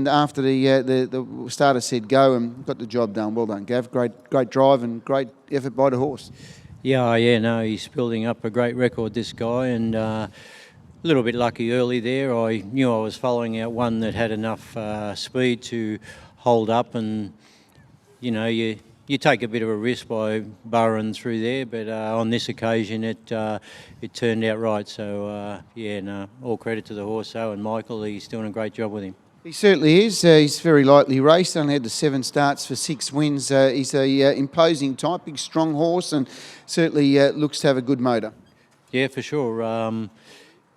and after the starter said go and got the job done. Well done, Gav. Great drive and great effort by the horse. Yeah, no, he's building up a great record, this guy, and a little bit lucky early there. I knew I was following out one that had enough speed to hold up, and you know, you take a bit of a risk by burrowing through there, but on this occasion it turned out right. So all credit to the horse though, and Michael, he's doing a great job with him. He certainly is. He's very lightly raced, only had the 7 starts for 6 wins. He's a imposing type, big strong horse, and certainly looks to have a good motor. Yeah, for sure.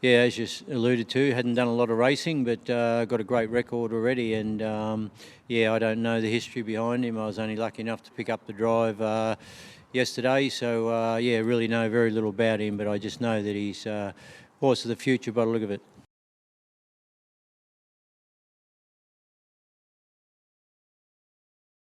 As you alluded to, hadn't done a lot of racing, but got a great record already. And I don't know the history behind him. I was only lucky enough to pick up the drive yesterday, so really know very little about him. But I just know that he's horse of the future by the look of it.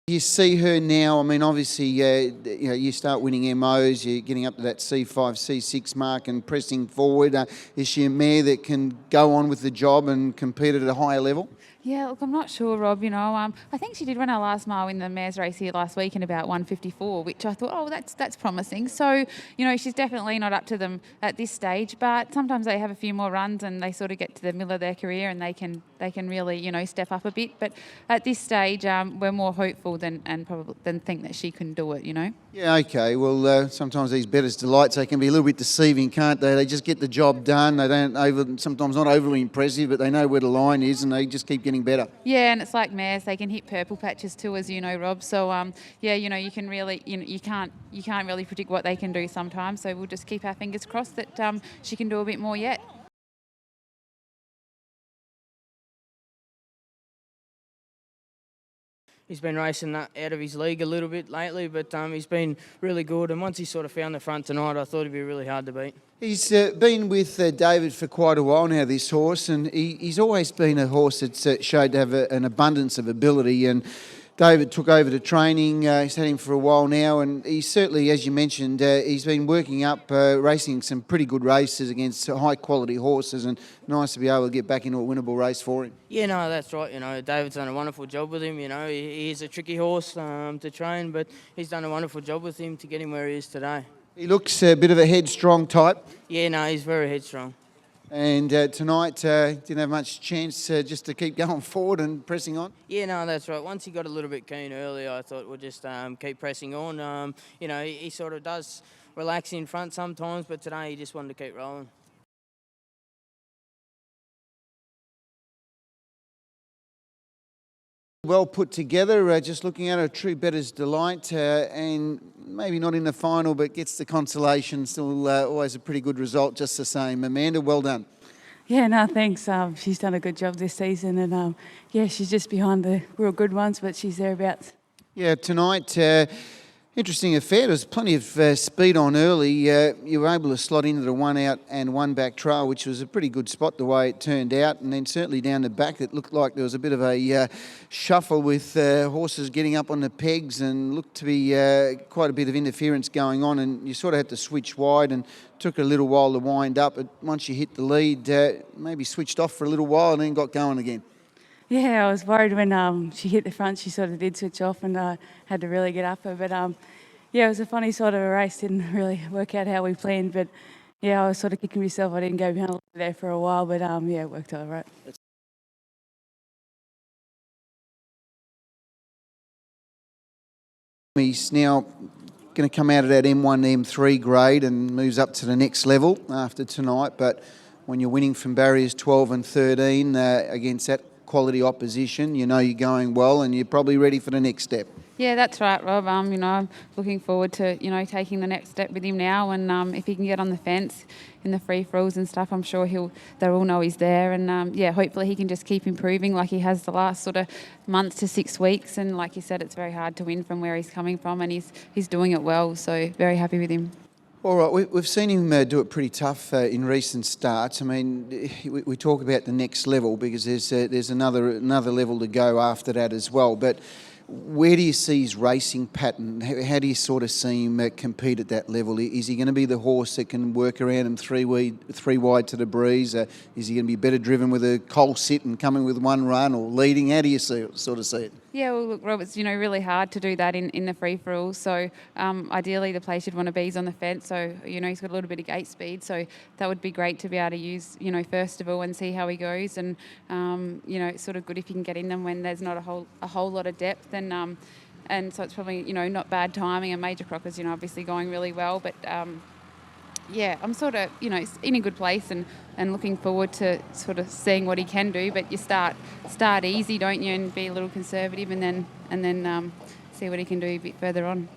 You see her now, I mean, obviously, you start winning MOs, you're getting up to that C5, C6 mark and pressing forward. Is she a mare that can go on with the job and compete at a higher level? Yeah, look, I'm not sure, Rob. I think she did run her last mile in the mares race here last week in about 1:54, which I thought, that's promising. So, she's definitely not up to them at this stage, but sometimes they have a few more runs and they sort of get to the middle of their career and they can really, step up a bit. But at this stage, we're more hopeful than think that she can do it, Yeah, okay. Well, sometimes these Bettor's Delights, they can be a little bit deceiving, can't they? They just get the job done. They don't sometimes not overly impressive, but they know where the line is and they just keep getting better. Yeah, and it's like mares; they can hit purple patches too, as you know, Rob. So you can really, you can't really predict what they can do sometimes. So we'll just keep our fingers crossed that she can do a bit more yet. He's been racing out of his league a little bit lately, but he's been really good. And once he sort of found the front tonight, I thought he'd be really hard to beat. He's been with David for quite a while now, this horse, and he's always been a horse that's showed to have an abundance of ability. And David took over the training. He's had him for a while now, and he's certainly, as you mentioned, he's been working up, racing some pretty good races against high-quality horses, and nice to be able to get back into a winnable race for him. Yeah, no, that's right. David's done a wonderful job with him. He is a tricky horse to train, but he's done a wonderful job with him to get him where he is today. He looks a bit of a headstrong type. Yeah, no, he's very headstrong. And tonight didn't have much chance just to keep going forward and pressing on? Yeah, no, that's right. Once he got a little bit keen earlier, I thought we'll just keep pressing on. He sort of does relax in front sometimes, but today he just wanted to keep rolling. Well put together, just looking at a true Bettor's Delight, and maybe not in the final, but gets the consolation. Still always a pretty good result, just the same. Amanda, well done. Yeah, no, thanks. She's done a good job this season, and she's just behind the real good ones, but she's thereabouts. Yeah, tonight, interesting affair. There's plenty of speed on early. You were able to slot into the 1 out and 1 back trail, which was a pretty good spot the way it turned out. And then certainly down the back, it looked like there was a bit of a shuffle with horses getting up on the pegs, and looked to be quite a bit of interference going on. And you sort of had to switch wide, and took a little while to wind up. But once you hit the lead, maybe switched off for a little while and then got going again. Yeah, I was worried when she hit the front. She sort of did switch off, and had to really get up her. But it was a funny sort of a race. Didn't really work out how we planned. But yeah, I was sort of kicking myself. I didn't go behind there for a while. But it worked out all right. He's now going to come out of that M1, M3 grade and moves up to the next level after tonight. But when you're winning from barriers 12 and 13 against that quality opposition, you're going well and you're probably ready for the next step. Yeah, that's right, Rob. I'm looking forward to, taking the next step with him now, and if he can get on the fence in the free-for-alls and stuff, I'm sure they'll all know he's there, and hopefully he can just keep improving like he has the last sort of month to 6 weeks, and like you said, it's very hard to win from where he's coming from, and he's doing it well, so very happy with him. All right, we've seen him do it pretty tough in recent starts. I mean, we talk about the next level because there's another level to go after that as well. But Where do you see his racing pattern? How do you sort of see him compete at that level? Is he going to be the horse that can work around him three wide to the breeze? Is he going to be better driven with a coal sit and coming with one run or leading? How do you sort of see it? Yeah, well, look, Rob, it's really hard to do that in the free-for-all. So ideally, the place you'd want to be is on the fence. So he's got a little bit of gate speed. So that would be great to be able to use first of all and see how he goes. And it's sort of good if you can get in them when there's not a whole lot of depth. And so it's probably not bad timing. And Major Crocker's obviously going really well, but. Yeah, I'm sort of, in a good place and looking forward to sort of seeing what he can do. But you start easy, don't you, and be a little conservative, and then see what he can do a bit further on.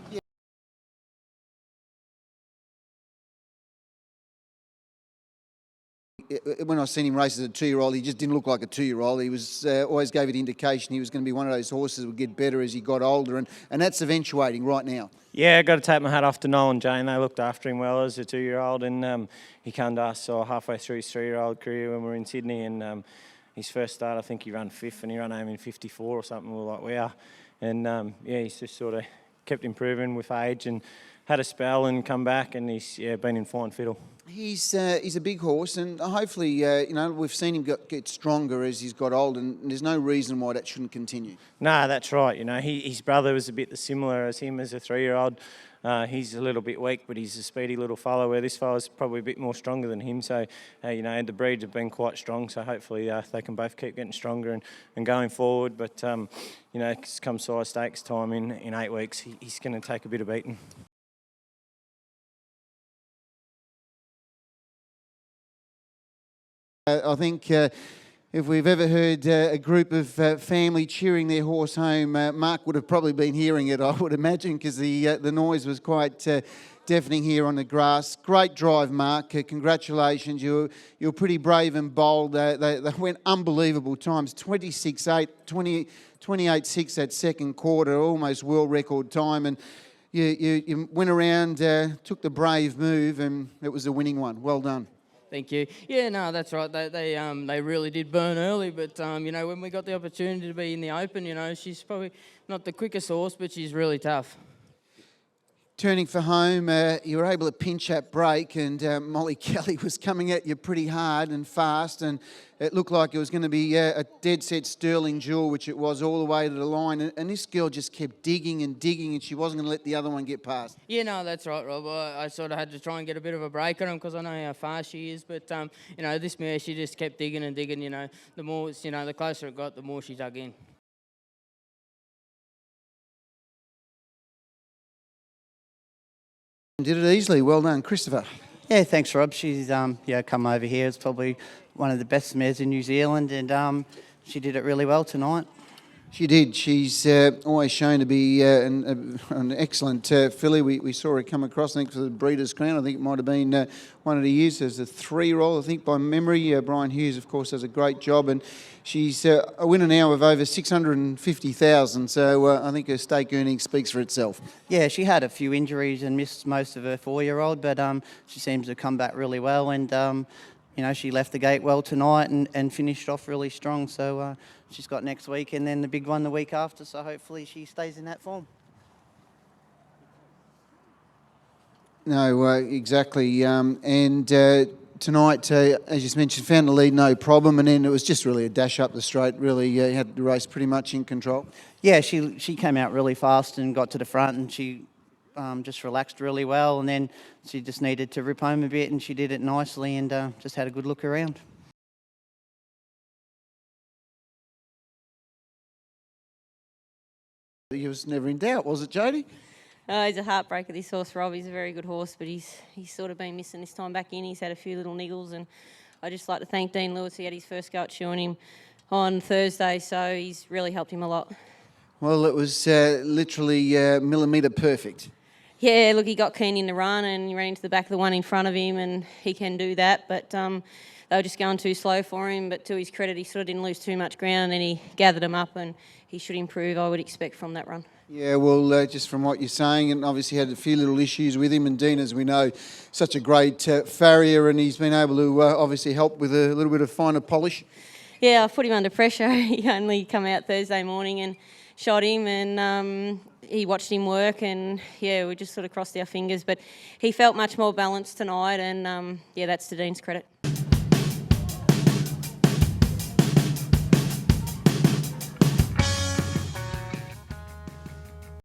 When I seen him race as a 2-year-old, he just didn't look like a 2-year-old. He was always gave it indication he was going to be one of those horses that would get better as he got older, and that's eventuating right now. Yeah, I've got to take my hat off to Noel and Jane. They looked after him well as a 2-year-old, and he came to us halfway through his 3-year-old career when we were in Sydney, and his first start, I think he ran 5th, and he ran home in 54 or something. We were like, wow. And he's just sort of kept improving with age and had a spell and come back, and he's been in fine fiddle. He's a big horse, and hopefully, we've seen him get stronger as he's got old, and there's no reason why that shouldn't continue. No, that's right. His brother was a bit similar as him as a 3-year-old. He's a little bit weak, but he's a speedy little fellow, where this fellow's probably a bit more stronger than him. So, the breeds have been quite strong, so hopefully they can both keep getting stronger and going forward. But, come size stakes time in 8 weeks, he's going to take a bit of beating. I think if we've ever heard a group of family cheering their horse home, Mark would have probably been hearing it, I would imagine, because the noise was quite deafening here on the grass. Great drive, Mark. Congratulations. You were pretty brave and bold. They went unbelievable times. 26.8, 28.6 that second quarter, almost world record time. And you went around, took the brave move, and it was a winning one. Well done. Thank you. Yeah, no, that's right. They really did burn early, but when we got the opportunity to be in the open, she's probably not the quickest horse, but she's really tough. Turning for home, you were able to pinch that break, and Molly Kelly was coming at you pretty hard and fast, and it looked like it was going to be a dead set sterling jewel, which it was all the way to the line, and this girl just kept digging, and she wasn't going to let the other one get past. Yeah, no, that's right, Rob. I sort of had to try and get a bit of a break on him because I know how fast she is, but this mare, she just kept digging and digging. The more, the closer it got, the more she dug in. Did it easily. Well done, Christopher. Yeah, thanks, Rob. She's come over here. It's probably one of the best mares in New Zealand, and she did it really well tonight. She did. She's always shown to be an excellent filly. We saw her come across, I think, for the Breeders' Crown. I think it might have been one of the years as a 3-year-old, I think, by memory. Brian Hughes, of course, does a great job, and she's a winner now of over 650,000. So I think her stake earnings speaks for itself. Yeah, she had a few injuries and missed most of her 4-year-old, but she seems to come back really well, and she left the gate well tonight and finished off really strong. So she's got next week and then the big one the week after. So hopefully she stays in that form. No, exactly. And tonight, as you mentioned, found the lead no problem. And then it was just really a dash up the straight. Really had the race pretty much in control. Yeah, she came out really fast and got to the front, and she just relaxed really well, and then she just needed to rip home a bit, and she did it nicely, and just had a good look around. He was never in doubt, was it, Jodie? He's a heartbreaker, this horse, Rob. He's a very good horse, but he's sort of been missing this time back in. He's had a few little niggles, and I'd just like to thank Dean Lewis. He had his first go at shoeing him on Thursday, so he's really helped him a lot. Well, it was literally millimetre perfect. Yeah, look, he got keen in the run and he ran into the back of the one in front of him, and he can do that, but they were just going too slow for him. But to his credit, he sort of didn't lose too much ground, and then he gathered them up, and he should improve, I would expect, from that run. Yeah, well, just from what you're saying, and obviously had a few little issues with him, and Dean, as we know, such a great farrier, and he's been able to obviously help with a little bit of finer polish. Yeah, I put him under pressure. He only come out Thursday morning and shot him, and he watched him work, and we just sort of crossed our fingers. But he felt much more balanced tonight, and that's to Dean's credit.